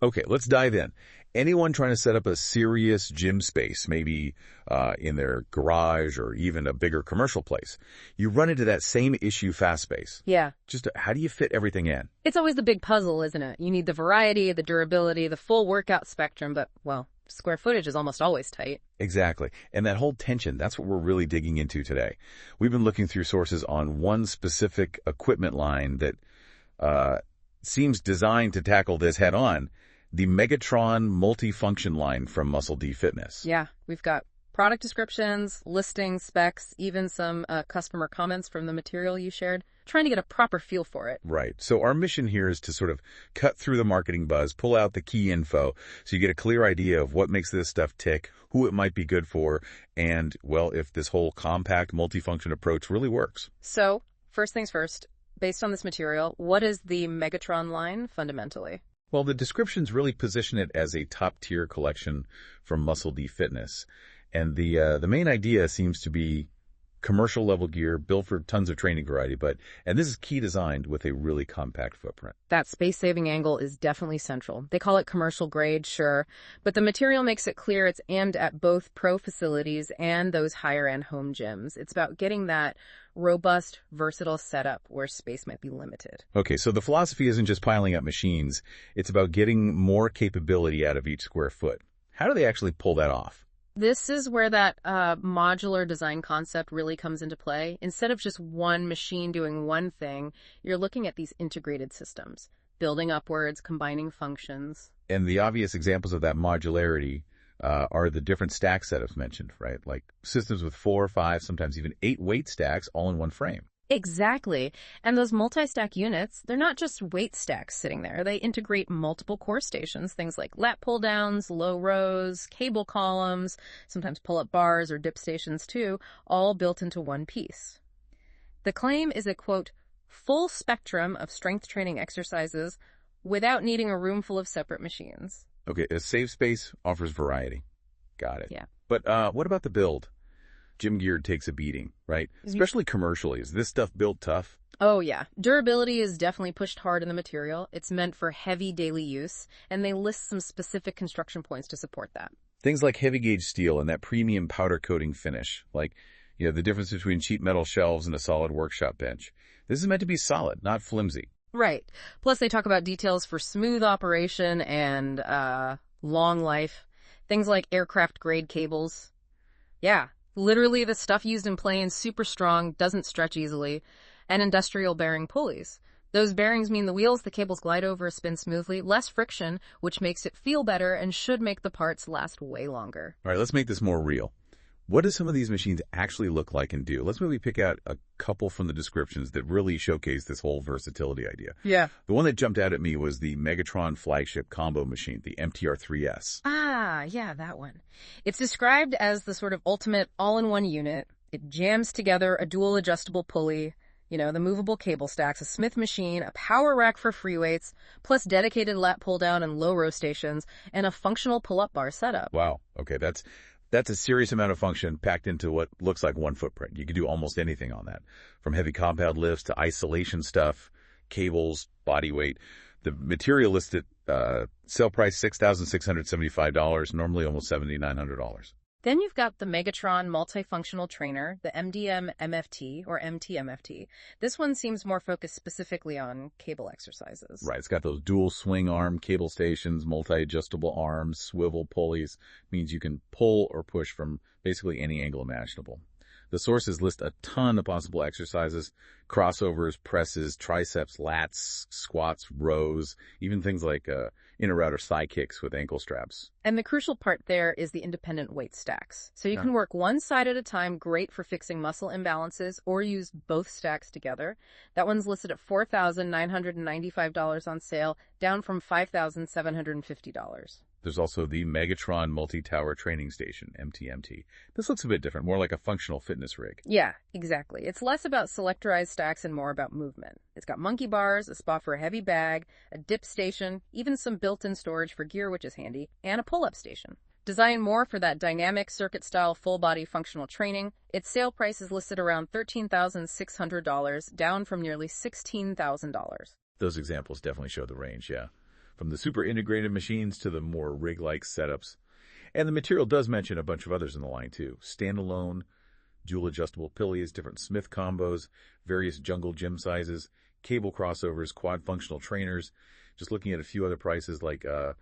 Okay, let's dive in. Anyone trying to set up a serious gym space, maybe in their garage or even a bigger commercial place, you run into that same issue fast space. Yeah. Just how do you fit everything in? It's always the big puzzle, isn't it? You need the variety, the durability, the full workout spectrum, but, well, square footage is almost always tight. Exactly. And that whole tension, that's what we're really digging into today. We've been looking through sources on one specific equipment line that seems designed to tackle this head on. The Megatron multifunction line from Muscle D Fitness. Yeah, we've got product descriptions, listings, specs, even some customer comments from the material you shared, trying to get a proper feel for it. Right. So our mission here is to sort of cut through the marketing buzz, pull out the key info, so you get a clear idea of what makes this stuff tick, who it might be good for, and, well, if this whole compact multifunction approach really works. So, first things first, based on this material, what is the Megatron line fundamentally? Well, the descriptions really position it as a top-tier collection from Muscle D Fitness. And the main idea seems to be commercial-level gear built for tons of training variety, and this is key designed with a really compact footprint. That space-saving angle is definitely central. They call it commercial grade, sure, but the material makes it clear it's aimed at both pro facilities and those higher-end home gyms. It's about getting that robust, versatile setup where space might be limited. Okay, so the philosophy isn't just piling up machines. It's about getting more capability out of each square foot. How do they actually pull that off? This is where that modular design concept really comes into play. Instead of just one machine doing one thing, you're looking at these integrated systems, building upwards, combining functions. And the obvious examples of that modularity are the different stack setups mentioned, right? Like systems with 4, 5, sometimes even 8 weight stacks all in one frame. Exactly. And those multi-stack units, they're not just weight stacks sitting there. They integrate multiple core stations, things like lat pull-downs, low rows, cable columns, sometimes pull-up bars or dip stations too, all built into one piece. The claim is a, quote, full spectrum of strength training exercises without needing a room full of separate machines. Okay, a safe space offers variety. Got it. Yeah. But what about the build? Gym gear takes a beating, right? Especially commercially. Is this stuff built tough? Oh, yeah. Durability is definitely pushed hard in the material. It's meant for heavy daily use, and they list some specific construction points to support that. Things like heavy gauge steel and that premium powder coating finish, like, the difference between cheap metal shelves and a solid workshop bench. This is meant to be solid, not flimsy. Right. Plus, they talk about details for smooth operation and long life. Things like aircraft-grade cables. Yeah, literally the stuff used in planes, super strong, doesn't stretch easily. And industrial bearing pulleys. Those bearings mean the wheels the cables glide over spin smoothly, less friction, which makes it feel better and should make the parts last way longer. All right, let's make this more real. What do some of these machines actually look like and do? Let's maybe pick out a couple from the descriptions that really showcase this whole versatility idea. Yeah. The one that jumped out at me was the Megatron flagship combo machine, the MTR3S. Ah, yeah, that one. It's described as the sort of ultimate all-in-one unit. It jams together a dual adjustable pulley, the movable cable stacks, a Smith machine, a power rack for free weights, plus dedicated lat pull-down and low row stations, and a functional pull-up bar setup. Wow. Okay, that's a serious amount of function packed into what looks like one footprint. You can do almost anything on that, from heavy compound lifts to isolation stuff, cables, body weight. The material listed sale price $6,675, normally almost $7,900. Then you've got the Megatron multifunctional trainer, the MDM-MFT or MTMFT. This one seems more focused specifically on cable exercises. Right, it's got those dual swing arm cable stations, multi-adjustable arms, swivel pulleys. Means you can pull or push from basically any angle imaginable. The sources list a ton of possible exercises, crossovers, presses, triceps, lats, squats, rows, even things like inner outer thigh kicks with ankle straps. And the crucial part there is the independent weight stacks. So you can work one side at a time, great for fixing muscle imbalances, or use both stacks together. That one's listed at $4,995 on sale, down from $5,750. There's also the Megatron Multi-Tower Training Station, MTMT. This looks a bit different, more like a functional fitness rig. Yeah, exactly. It's less about selectorized stacks and more about movement. It's got monkey bars, a spot for a heavy bag, a dip station, even some built-in storage for gear, which is handy, and a pull-up station. Designed more for that dynamic circuit-style full-body functional training, its sale price is listed around $13,600, down from nearly $16,000. Those examples definitely show the range, yeah. from the super integrated machines to the more rig-like setups. And the material does mention a bunch of others in the line, too. Standalone, dual adjustable pulleys, different Smith combos, various jungle gym sizes, cable crossovers, quad functional trainers. Just looking at a few other prices like a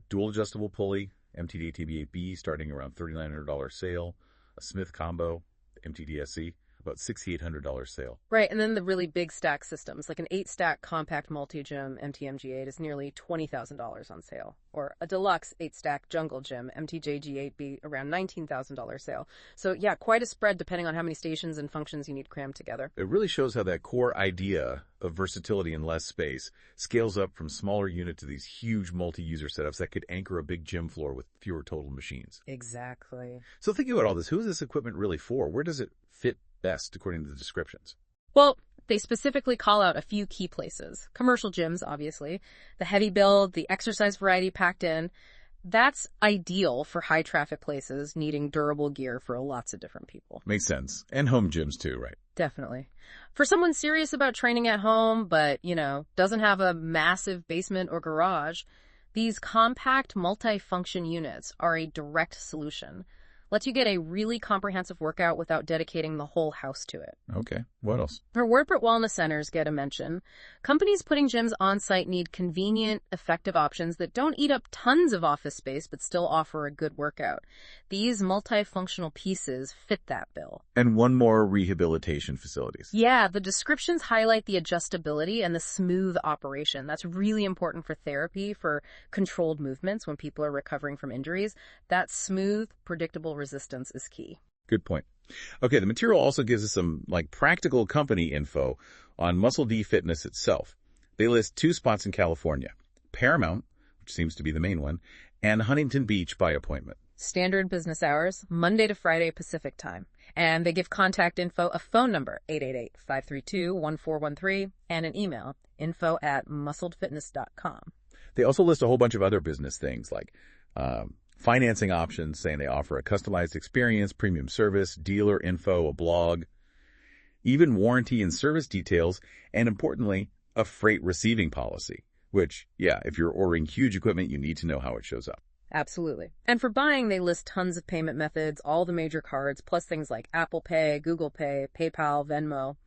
dual adjustable pulley, MTD TB8B, starting around $3,900 sale. A Smith combo, MTDSC, about $6,800 sale. Right, and then the really big stack systems, like an 8-stack compact multi-gym MTMG8 is nearly $20,000 on sale, or a deluxe 8-stack jungle gym MTJG8B around $19,000 sale. So yeah, quite a spread depending on how many stations and functions you need crammed together. It really shows how that core idea of versatility and less space scales up from smaller unit to these huge multi-user setups that could anchor a big gym floor with fewer total machines. Exactly. So thinking about all this, who is this equipment really for? Where does it fit best according to the descriptions? Well, they specifically call out a few key places. Commercial gyms, obviously. The heavy build, the exercise variety packed in. That's ideal for high traffic places needing durable gear for lots of different people. Makes sense. And home gyms too, right? Definitely. For someone serious about training at home, but, doesn't have a massive basement or garage, these compact multi-function units are a direct solution. Lets you get a really comprehensive workout without dedicating the whole house to it. Okay. What else? For corporate wellness centers get a mention. Companies putting gyms on site need convenient, effective options that don't eat up tons of office space but still offer a good workout. These multifunctional pieces fit that bill. And one more, rehabilitation facilities. Yeah, the descriptions highlight the adjustability and the smooth operation. That's really important for therapy, for controlled movements when people are recovering from injuries. That smooth, predictable resistance is key. Good point. Okay, the material also gives us some practical company info on Muscle D Fitness itself. They list 2 spots in California, Paramount, which seems to be the main one, and Huntington Beach by appointment. Standard business hours, Monday to Friday Pacific time. And they give contact info, a phone number, 888-532-1413, and an email, info@muscledfitness.com. They also list a whole bunch of other business things like financing options, saying they offer a customized experience, premium service, dealer info, a blog, even warranty and service details, and importantly, a freight receiving policy, which, yeah, if you're ordering huge equipment, you need to know how it shows up. Absolutely. And for buying, they list tons of payment methods, all the major cards, plus things like Apple Pay, Google Pay, PayPal, Venmo.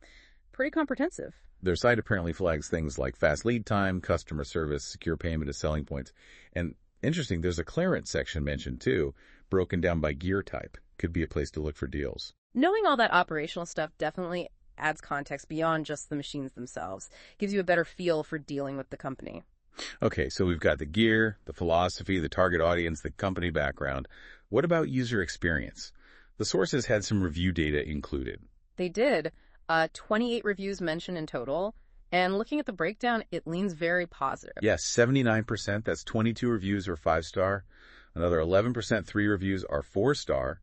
Pretty comprehensive. Their site apparently flags things like fast lead time, customer service, secure payment as selling points. And interesting, there's a clearance section mentioned too, broken down by gear type. Could be a place to look for deals. Knowing all that operational stuff definitely adds context beyond just the machines themselves. Gives you a better feel for dealing with the company. Okay, so we've got the gear, the philosophy, the target audience, the company background. What about user experience? The sources had some review data included. They did. 28 reviews mentioned in total. And looking at the breakdown, it leans very positive. Yes, 79%. That's 22 reviews are 5-star. Another 11% 3 reviews are 4-star.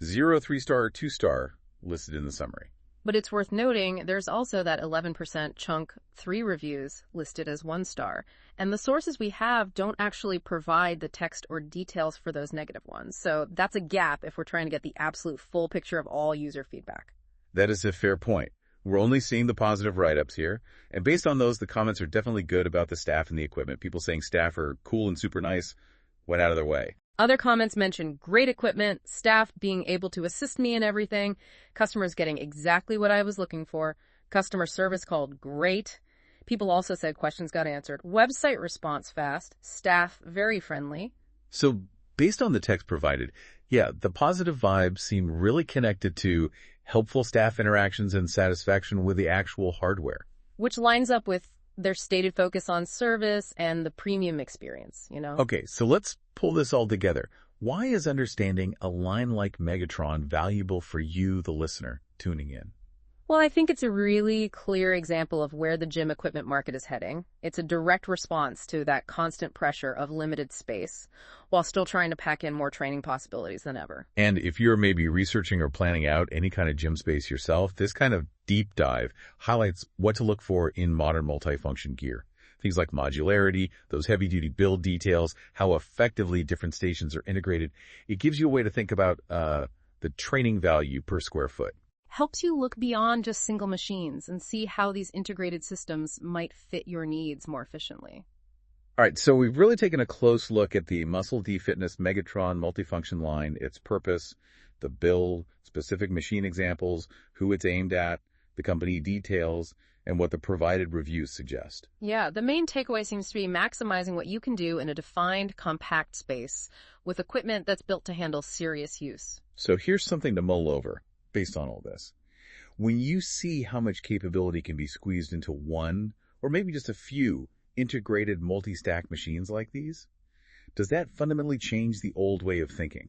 0 3-star or 2-star listed in the summary. But it's worth noting there's also that 11% chunk 3 reviews listed as 1-star. And the sources we have don't actually provide the text or details for those negative ones. So that's a gap if we're trying to get the absolute full picture of all user feedback. That is a fair point. We're only seeing the positive write-ups here. And based on those, the comments are definitely good about the staff and the equipment. People saying staff are cool and super nice, went out of their way. Other comments mention great equipment, staff being able to assist me in everything, customers getting exactly what I was looking for, customer service called great. People also said questions got answered, website response fast, staff very friendly. So based on the text provided, yeah, the positive vibes seem really connected to helpful staff interactions and satisfaction with the actual hardware. Which lines up with their stated focus on service and the premium experience, Okay, so let's pull this all together. Why is understanding a line like Megatron valuable for you, the listener, tuning in? Well, I think it's a really clear example of where the gym equipment market is heading. It's a direct response to that constant pressure of limited space, while still trying to pack in more training possibilities than ever. And if you're maybe researching or planning out any kind of gym space yourself, this kind of deep dive highlights what to look for in modern multifunction gear. Things like modularity, those heavy-duty build details, how effectively different stations are integrated. It gives you a way to think about the training value per square foot. Helps you look beyond just single machines and see how these integrated systems might fit your needs more efficiently. All right, so we've really taken a close look at the Muscle D Fitness Megatron multifunction line, its purpose, the build, specific machine examples, who it's aimed at, the company details, and what the provided reviews suggest. Yeah, the main takeaway seems to be maximizing what you can do in a defined, compact space with equipment that's built to handle serious use. So here's something to mull over based on all this. When you see how much capability can be squeezed into one, or maybe just a few, integrated multi-stack machines like these, does that fundamentally change the old way of thinking?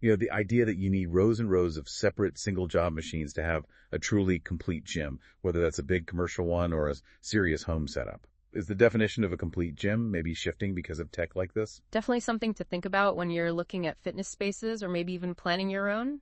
The idea that you need rows and rows of separate single job machines to have a truly complete gym, whether that's a big commercial one or a serious home setup. Is the definition of a complete gym maybe shifting because of tech like this? Definitely something to think about when you're looking at fitness spaces or maybe even planning your own.